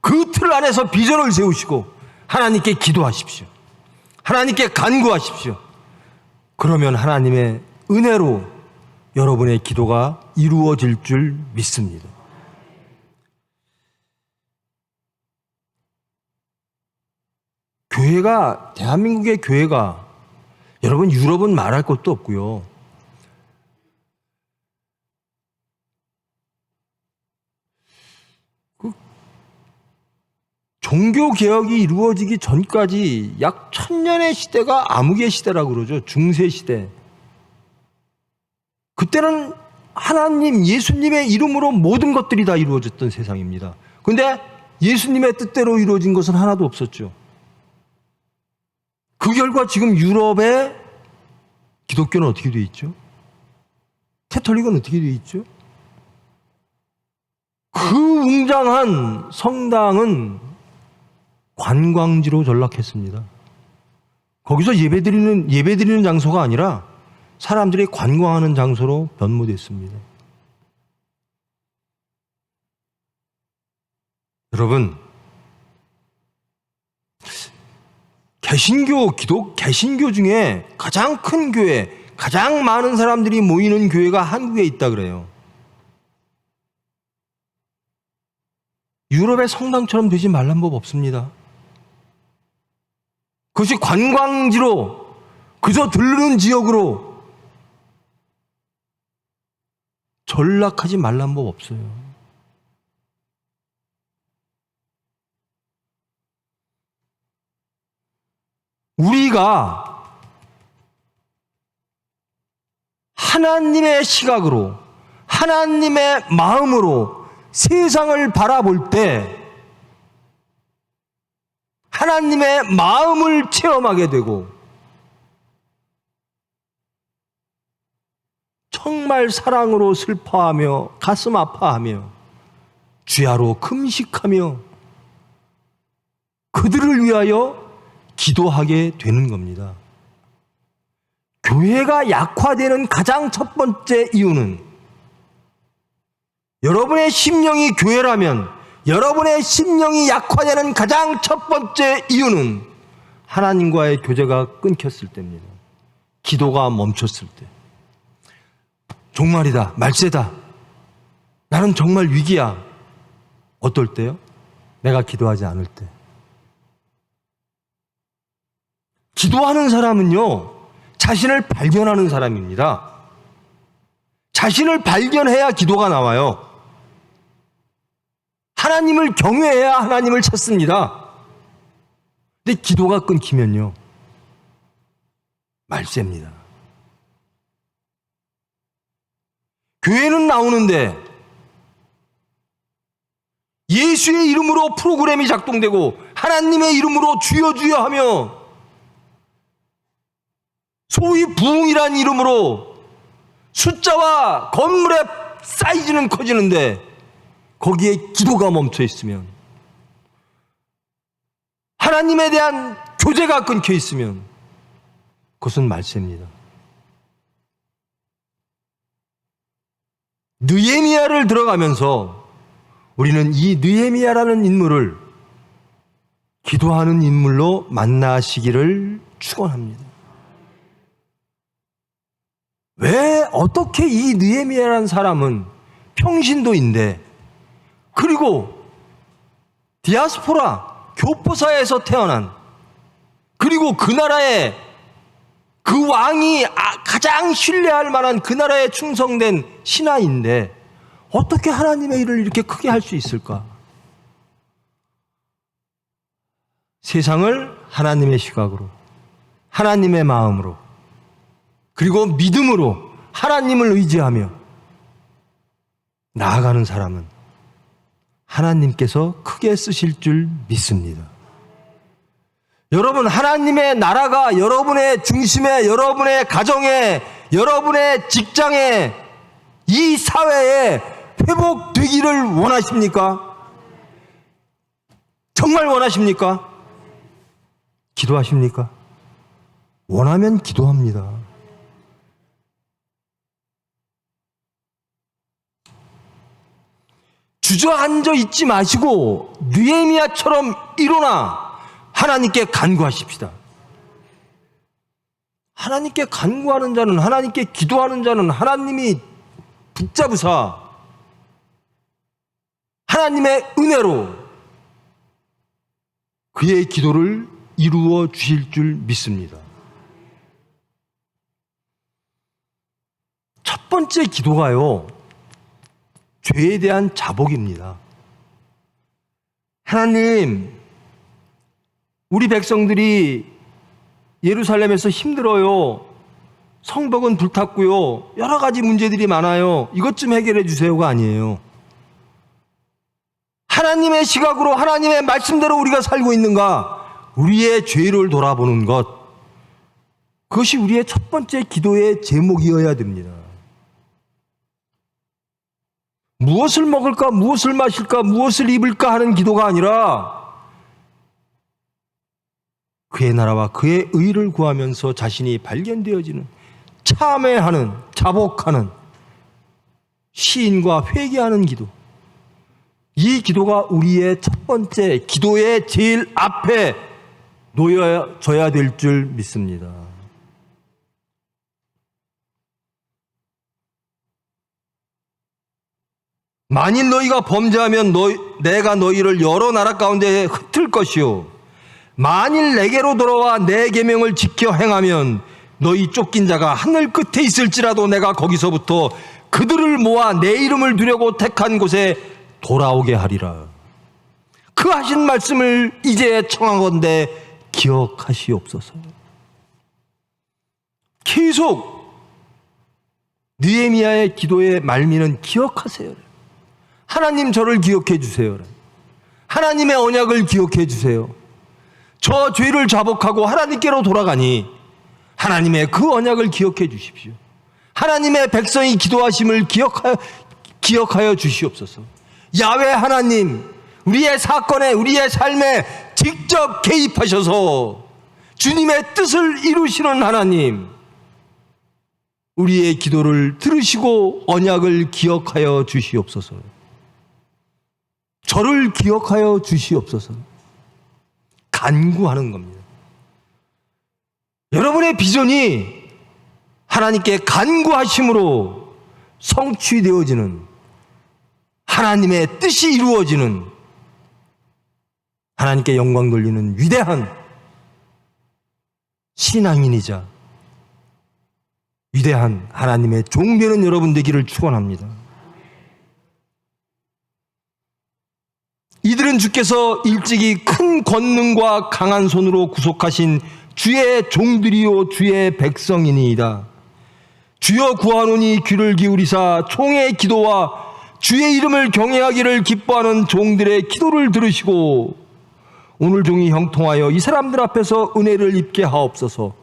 그 틀 안에서 비전을 세우시고 하나님께 기도하십시오. 하나님께 간구하십시오. 그러면 하나님의 은혜로 여러분의 기도가 이루어질 줄 믿습니다. 교회가, 대한민국의 교회가, 여러분 유럽은 말할 것도 없고요. 종교개혁이 이루어지기 전까지 약 1000년의 시대가 암흑의 시대라고 그러죠. 중세시대. 그때는 하나님, 예수님의 이름으로 모든 것들이 다 이루어졌던 세상입니다. 그런데 예수님의 뜻대로 이루어진 것은 하나도 없었죠. 그 결과 지금 유럽의 기독교는 어떻게 되어 있죠? 캐톨릭은 어떻게 되어 있죠? 그 웅장한 성당은 관광지로 전락했습니다. 거기서 예배드리는 장소가 아니라 사람들이 관광하는 장소로 변모됐습니다. 여러분, 개신교 중에 가장 큰 교회, 가장 많은 사람들이 모이는 교회가 한국에 있다 그래요. 유럽의 성당처럼 되지 말란 법 없습니다. 그것이 관광지로, 그저 들르는 지역으로 전락하지 말란 법 없어요. 우리가 하나님의 시각으로, 하나님의 마음으로 세상을 바라볼 때 하나님의 마음을 체험하게 되고 정말 사랑으로 슬퍼하며 가슴 아파하며 주야로 금식하며 그들을 위하여 기도하게 되는 겁니다. 교회가 약화되는 가장 첫 번째 이유는 여러분의 심령이 교회라면 여러분의 심령이 약화되는 가장 첫 번째 이유는 하나님과의 교제가 끊겼을 때입니다. 기도가 멈췄을 때. 종말이다, 말세다, 나는 정말 위기야. 어떨 때요? 내가 기도하지 않을 때. 기도하는 사람은요, 자신을 발견하는 사람입니다. 자신을 발견해야 기도가 나와요. 하나님을 경외해야 하나님을 찾습니다. 근데 기도가 끊기면요, 말세입니다. 교회는 나오는데 예수의 이름으로 프로그램이 작동되고 하나님의 이름으로 주여 주여 하며 소위 부흥이란 이름으로 숫자와 건물의 사이즈는 커지는데 거기에 기도가 멈춰 있으면, 하나님에 대한 교제가 끊겨 있으면 그것은 말세입니다. 느헤미야를 들어가면서 우리는 이 느헤미야라는 인물을 기도하는 인물로 만나시기를 축원합니다. 왜 어떻게 이 느헤미야라는 사람은 평신도인데, 그리고 디아스포라 교포사에서 태어난, 그리고 그 나라의 그 왕이 가장 신뢰할 만한 그 나라에 충성된 신하인데 어떻게 하나님의 일을 이렇게 크게 할 수 있을까? 세상을 하나님의 시각으로, 하나님의 마음으로, 그리고 믿음으로 하나님을 의지하며 나아가는 사람은 하나님께서 크게 쓰실 줄 믿습니다. 여러분, 하나님의 나라가 여러분의 중심에, 여러분의 가정에, 여러분의 직장에, 이 사회에 회복되기를 원하십니까? 정말 원하십니까? 기도하십니까? 원하면 기도합니다. 주저앉아 있지 마시고 느헤미야처럼 일어나 하나님께 간구하십시다. 하나님께 간구하는 자는, 하나님께 기도하는 자는 하나님이 붙잡으사 하나님의 은혜로 그의 기도를 이루어 주실 줄 믿습니다. 첫 번째 기도가요, 죄에 대한 자복입니다. 하나님, 우리 백성들이 예루살렘에서 힘들어요. 성벽은 불탔고요. 여러 가지 문제들이 많아요. 이것 좀 해결해 주세요가 아니에요. 하나님의 시각으로, 하나님의 말씀대로 우리가 살고 있는가? 우리의 죄를 돌아보는 것, 그것이 우리의 첫 번째 기도의 제목이어야 됩니다. 무엇을 먹을까, 무엇을 마실까, 무엇을 입을까 하는 기도가 아니라 그의 나라와 그의 의를 구하면서 자신이 발견되어지는, 참회하는, 자복하는, 시인과 회개하는 기도, 이 기도가 우리의 첫 번째 기도의 제일 앞에 놓여져야 될 줄 믿습니다. 만일 너희가 범죄하면 내가 너희를 여러 나라 가운데 흩을 것이요, 만일 내게로 돌아와 내 계명을 지켜 행하면 너희 쫓긴 자가 하늘 끝에 있을지라도 내가 거기서부터 그들을 모아 내 이름을 두려고 택한 곳에 돌아오게 하리라. 그 하신 말씀을 이제 청하건대 기억하시옵소서. 계속 느헤미야의 기도의 말미는 기억하세요. 하나님, 저를 기억해 주세요. 하나님의 언약을 기억해 주세요. 저 죄를 자복하고 하나님께로 돌아가니 하나님의 그 언약을 기억해 주십시오. 하나님의 백성이 기도하심을 기억하여 주시옵소서. 야훼 하나님, 우리의 사건에, 우리의 삶에 직접 개입하셔서 주님의 뜻을 이루시는 하나님, 우리의 기도를 들으시고 언약을 기억하여 주시옵소서. 저를 기억하여 주시옵소서. 간구하는 겁니다. 여러분의 비전이 하나님께 간구하심으로 성취되어지는, 하나님의 뜻이 이루어지는, 하나님께 영광 돌리는 위대한 신앙인이자 위대한 하나님의 종되는 여러분 되기를 축원합니다. 이들은 주께서 일찍이 큰 권능과 강한 손으로 구속하신 주의 종들이요 주의 백성이니이다. 주여 구하노니 귀를 기울이사 총의 기도와 주의 이름을 경외하기를 기뻐하는 종들의 기도를 들으시고 오늘 종이 형통하여 이 사람들 앞에서 은혜를 입게 하옵소서.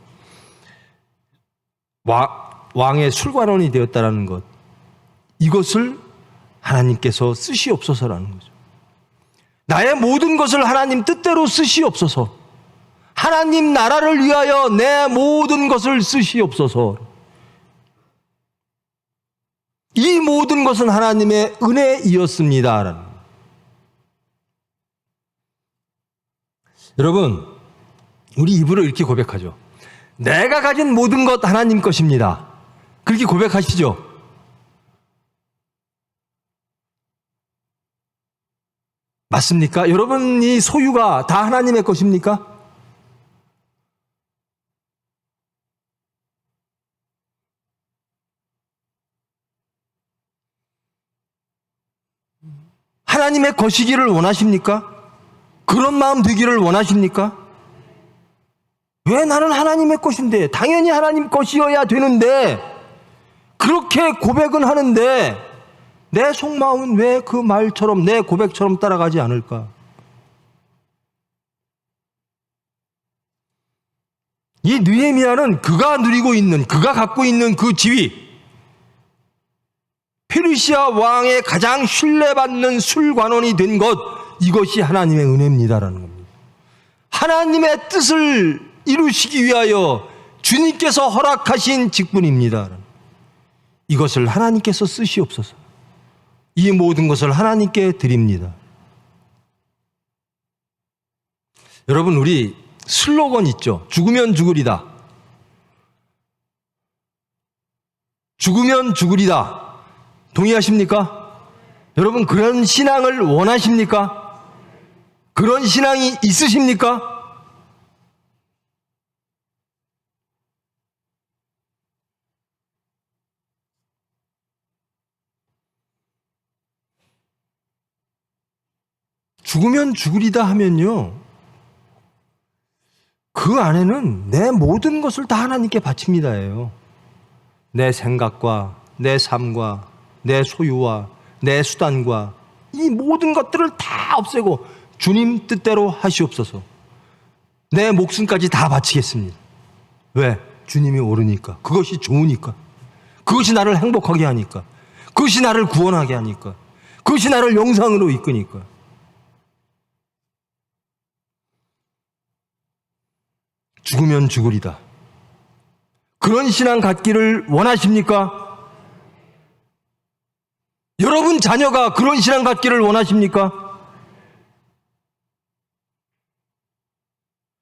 왕의 술관원이 되었다라는 것, 이것을 하나님께서 쓰시옵소서라는 거죠. 나의 모든 것을 하나님 뜻대로 쓰시옵소서. 하나님 나라를 위하여 내 모든 것을 쓰시옵소서. 이 이 모든 것은 하나님의 은혜이었습니다. 여러분, 우리 입으로 이렇게 고백하죠. 내가 가진 모든 것 하나님 것입니다. 그렇게 고백하시죠. 맞습니까? 여러분이 소유가 다 하나님의 것입니까? 하나님의 것이기를 원하십니까? 그런 마음 되기를 원하십니까? 왜 나는 하나님의 것인데, 당연히 하나님 것이어야 되는데, 그렇게 고백은 하는데, 내 속마음은 왜 그 말처럼, 내 고백처럼 따라가지 않을까? 이 느헤미야는 그가 누리고 있는, 그가 갖고 있는 그 지위, 페르시아 왕의 가장 신뢰받는 술관원이 된 것, 이것이 하나님의 은혜입니다라는 겁니다. 하나님의 뜻을 이루시기 위하여 주님께서 허락하신 직분입니다. 이것을 하나님께서 쓰시옵소서. 이 모든 것을 하나님께 드립니다. 여러분, 우리 슬로건 있죠. 죽으면 죽으리다. 죽으면 죽으리다. 동의하십니까? 여러분, 그런 신앙을 원하십니까? 그런 신앙이 있으십니까? 죽으면 죽으리다 하면요, 그 안에는 내 모든 것을 다 하나님께 바칩니다예요. 내 생각과 내 삶과 내 소유와 내 수단과 이 모든 것들을 다 없애고 주님 뜻대로 하시옵소서. 내 목숨까지 다 바치겠습니다. 왜? 주님이 옳으니까. 그것이 좋으니까. 그것이 나를 행복하게 하니까. 그것이 나를 구원하게 하니까. 그것이 나를 영상으로 이끄니까. 죽으면 죽으리다. 그런 신앙 갖기를 원하십니까? 여러분 자녀가 그런 신앙 갖기를 원하십니까?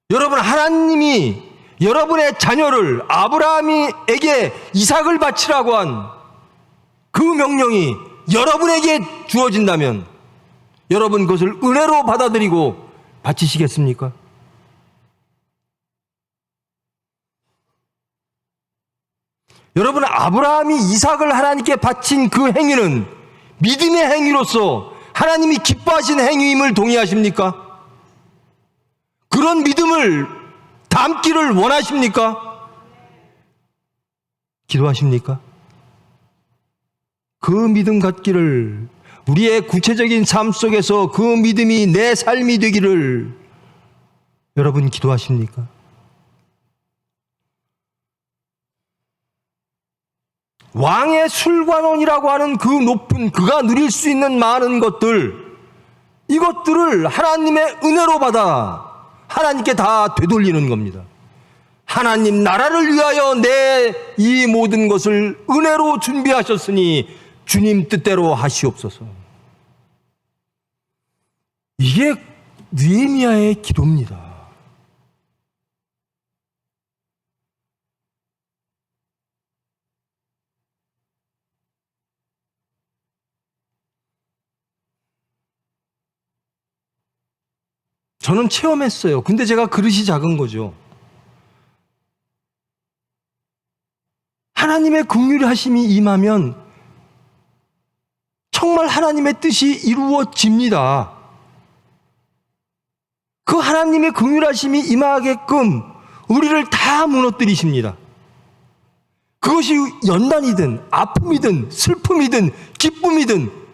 여러분, 하나님이 여러분의 자녀를 아브라함에게 이삭을 바치라고 한 그 명령이 여러분에게 주어진다면 여러분 그것을 은혜로 받아들이고 바치시겠습니까? 여러분, 아브라함이 이삭을 하나님께 바친 그 행위는 믿음의 행위로서 하나님이 기뻐하신 행위임을 동의하십니까? 그런 믿음을 담기를 원하십니까? 기도하십니까? 그 믿음 갖기를, 우리의 구체적인 삶 속에서 그 믿음이 내 삶이 되기를 여러분 기도하십니까? 왕의 술관원이라고 하는 그 높은, 그가 누릴 수 있는 많은 것들, 이것들을 하나님의 은혜로 받아 하나님께 다 되돌리는 겁니다. 하나님 나라를 위하여 내 이 모든 것을 은혜로 준비하셨으니 주님 뜻대로 하시옵소서. 이게 느헤미야의 기도입니다. 저는 체험했어요. 근데 제가 그릇이 작은 거죠. 하나님의 긍휼하심이 임하면 정말 하나님의 뜻이 이루어집니다. 그 하나님의 긍휼하심이 임하게끔 우리를 다 무너뜨리십니다. 그것이 연단이든 아픔이든 슬픔이든 기쁨이든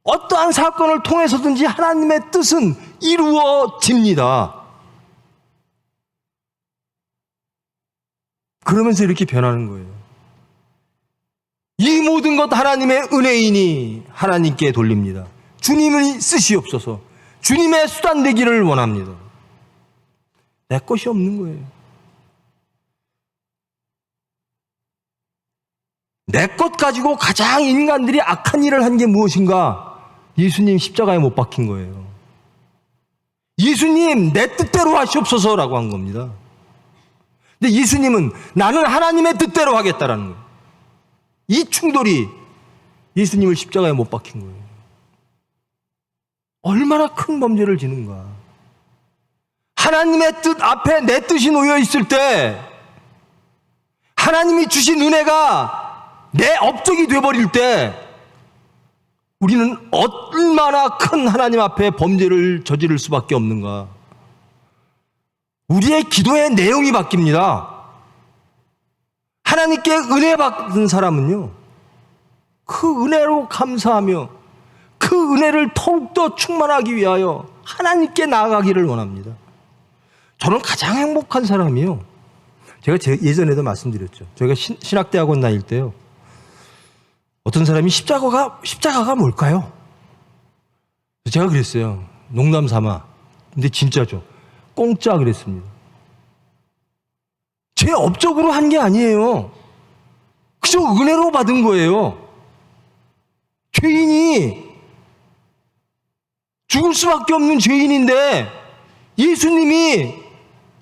어떠한 사건을 통해서든지 하나님의 뜻은 이루어집니다. 그러면서 이렇게 변하는 거예요. 이 모든 것 하나님의 은혜이니 하나님께 돌립니다. 주님이 쓰시옵소서. 주님의 수단 되기를 원합니다. 내 것이 없는 거예요. 내 것 가지고 가장 인간들이 악한 일을 한 게 무엇인가? 예수님 십자가에 못 박힌 거예요. 예수님 내 뜻대로 하시옵소서라고 한 겁니다. 근데 예수님은 나는 하나님의 뜻대로 하겠다라는 거예요. 이 충돌이 예수님을 십자가에 못 박힌 거예요. 얼마나 큰 범죄를 지는가. 하나님의 뜻 앞에 내 뜻이 놓여 있을 때, 하나님이 주신 은혜가 내 업적이 되어버릴 때, 우리는 얼마나 큰 하나님 앞에 범죄를 저지를 수밖에 없는가. 우리의 기도의 내용이 바뀝니다. 하나님께 은혜 받은 사람은요, 그 은혜로 감사하며 그 은혜를 더욱더 충만하기 위하여 하나님께 나아가기를 원합니다. 저는 가장 행복한 사람이요, 제가 예전에도 말씀드렸죠. 저희가 신학대학원 다닐 때요, 어떤 사람이 십자가가 뭘까요? 제가 그랬어요. 농담 삼아. 근데 진짜죠. 공짜 그랬습니다. 제 업적으로 한 게 아니에요. 그저 은혜로 받은 거예요. 죄인이, 죽을 수밖에 없는 죄인인데 예수님이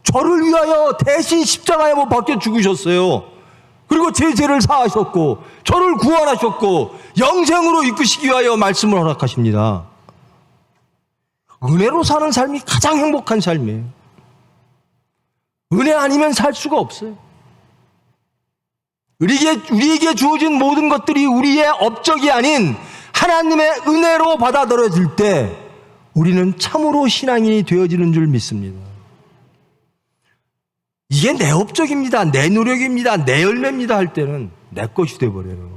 저를 위하여 대신 십자가에 못 박혀 죽으셨어요. 그리고 제 죄를 사하셨고 저를 구원하셨고 영생으로 이끄시기 위하여 말씀을 허락하십니다. 은혜로 사는 삶이 가장 행복한 삶이에요. 은혜 아니면 살 수가 없어요. 우리에게 주어진 모든 것들이 우리의 업적이 아닌 하나님의 은혜로 받아들여질 때 우리는 참으로 신앙인이 되어지는 줄 믿습니다. 이게 내 업적입니다, 내 노력입니다, 내 열매입니다 할 때는 내 것이 되어버려요.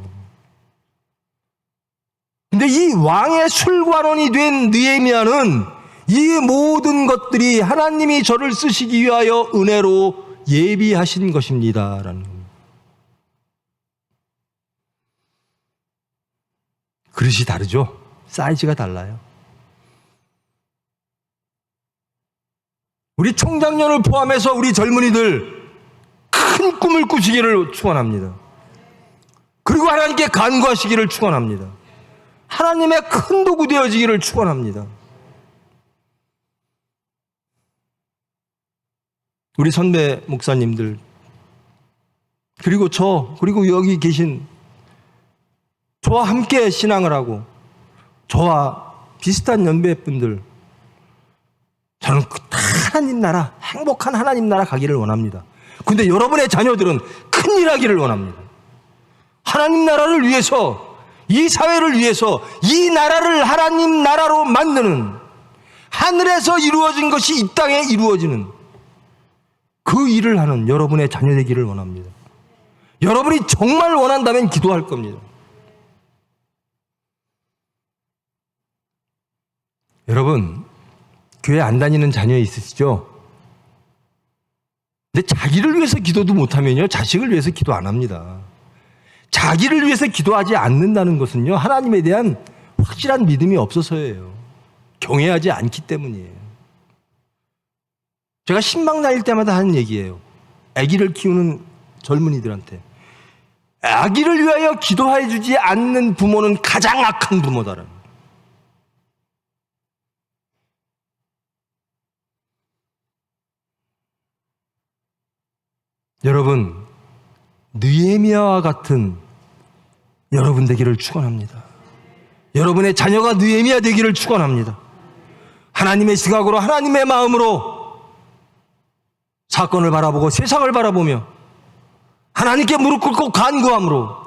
근데 이 왕의 술관원이 된 느헤미야는 이 모든 것들이 하나님이 저를 쓰시기 위하여 은혜로 예비하신 것입니다라는 겁니다. 그릇이 다르죠? 사이즈가 달라요. 우리 총장년을 포함해서 우리 젊은이들 큰 꿈을 꾸시기를 축원합니다. 그리고 하나님께 간구하시기를 축원합니다. 하나님의 큰 도구 되어지기를 축원합니다. 우리 선배 목사님들, 그리고 그리고 여기 계신 저와 함께 신앙을 하고 저와 비슷한 연배분들, 저는 하나님 나라, 행복한 하나님 나라 가기를 원합니다. 근데 여러분의 자녀들은 큰일 하기를 원합니다. 하나님 나라를 위해서, 이 사회를 위해서 이 나라를 하나님 나라로 만드는, 하늘에서 이루어진 것이 이 땅에 이루어지는 그 일을 하는 여러분의 자녀 되기를 원합니다. 여러분이 정말 원한다면 기도할 겁니다. 여러분, 교회 안 다니는 자녀 있으시죠? 근데 자기를 위해서 기도도 못하면요, 자식을 위해서 기도 안 합니다. 자기를 위해서 기도하지 않는다는 것은요, 하나님에 대한 확실한 믿음이 없어서예요. 경외하지 않기 때문이에요. 제가 신방 다닐 때마다 하는 얘기예요. 아기를 키우는 젊은이들한테, 아기를 위하여 기도해 주지 않는 부모는 가장 악한 부모다라는. 여러분, 느헤미야와 같은 여러분 되기를 축원합니다. 여러분의 자녀가 느헤미야 되기를 축원합니다. 하나님의 시각으로, 하나님의 마음으로 사건을 바라보고 세상을 바라보며 하나님께 무릎 꿇고 간구함으로,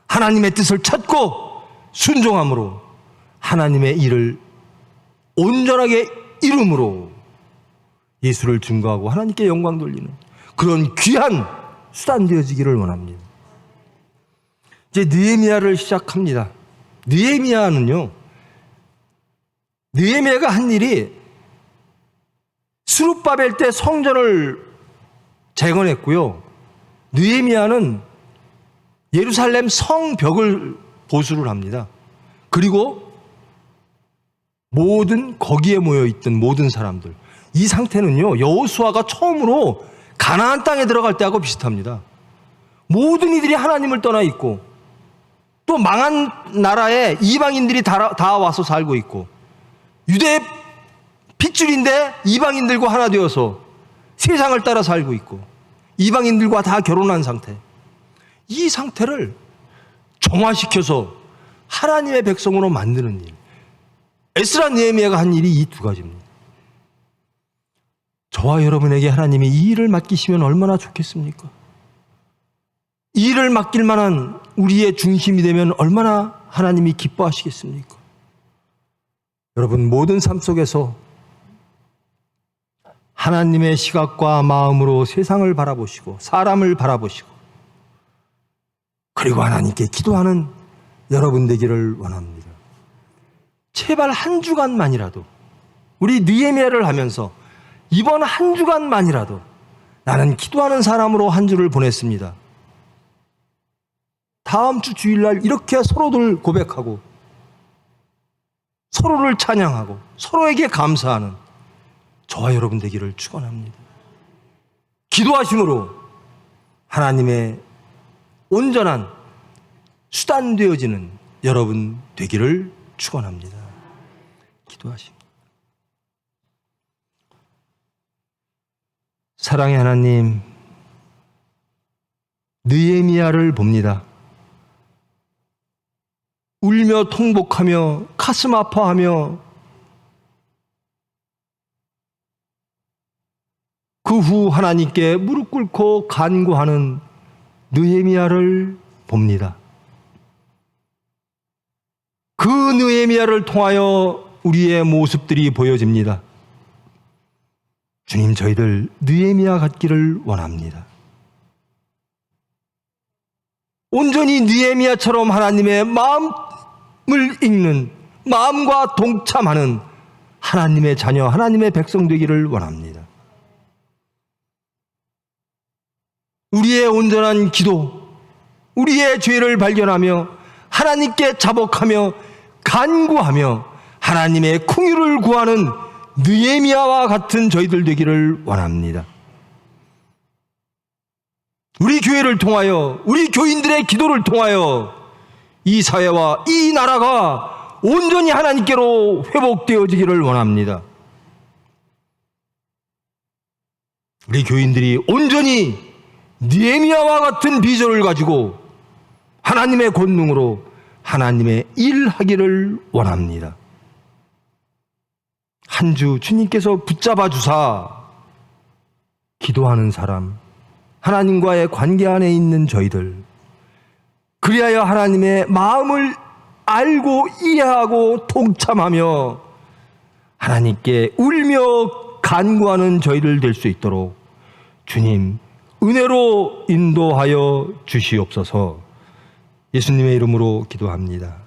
하나님의 뜻을 찾고 순종함으로 하나님의 일을 온전하게 이름으로 예수를 증거하고 하나님께 영광 돌리는 그런 귀한 수단 되어지기를 원합니다. 이제 느헤미야를 시작합니다. 느헤미야가 한 일이 스룹바벨 때 성전을 재건했고요, 느헤미야는 예루살렘 성벽을 보수를 합니다. 그리고 거기에 모여있던 모든 사람들, 이 상태는요, 여호수아가 처음으로 가나안 땅에 들어갈 때하고 비슷합니다. 모든 이들이 하나님을 떠나 있고 또 망한 나라에 이방인들이 다 와서 살고 있고 유대 핏줄인데 이방인들과 하나 되어서 세상을 따라 살고 있고 이방인들과 다 결혼한 상태, 이 상태를 정화시켜서 하나님의 백성으로 만드는 일, 에스라 느헤미야가 한 일이 이 두 가지입니다. 저와 여러분에게 하나님이 이 일을 맡기시면 얼마나 좋겠습니까? 이 일을 맡길 만한 우리의 중심이 되면 얼마나 하나님이 기뻐하시겠습니까? 여러분, 모든 삶 속에서 하나님의 시각과 마음으로 세상을 바라보시고 사람을 바라보시고 그리고 하나님께 기도하는 여러분 되기를 원합니다. 제발 한 주간만이라도 우리 느헤미야를 하면서 이번 한 주간만이라도 나는 기도하는 사람으로 한 주를 보냈습니다. 다음 주 주일날 이렇게 서로들 고백하고 서로를 찬양하고 서로에게 감사하는 저와 여러분 되기를 축원합니다. 기도하심으로 하나님의 온전한 수단 되어지는 여러분 되기를 축원합니다. 기도하심. 사랑의 하나님, 느헤미야를 봅니다. 울며 통곡하며 가슴 아파하며 그 후 하나님께 무릎 꿇고 간구하는 느헤미야를 봅니다. 그 느헤미야를 통하여 우리의 모습들이 보여집니다. 주님, 저희들 느헤미야 같기를 원합니다. 온전히 느헤미야처럼 하나님의 마음을 읽는, 마음과 동참하는 하나님의 자녀, 하나님의 백성 되기를 원합니다. 우리의 온전한 기도, 우리의 죄를 발견하며 하나님께 자복하며 간구하며 하나님의 긍휼을 구하는 느헤미야와 같은 저희들 되기를 원합니다. 우리 교회를 통하여, 우리 교인들의 기도를 통하여 이 사회와 이 나라가 온전히 하나님께로 회복되어지기를 원합니다. 우리 교인들이 온전히 느헤미야와 같은 비전을 가지고 하나님의 권능으로 하나님의 일하기를 원합니다. 한 주 주님께서 붙잡아 주사 기도하는 사람, 하나님과의 관계 안에 있는 저희들, 그리하여 하나님의 마음을 알고 이해하고 동참하며 하나님께 울며 간구하는 저희들 될 수 있도록 주님 은혜로 인도하여 주시옵소서. 예수님의 이름으로 기도합니다.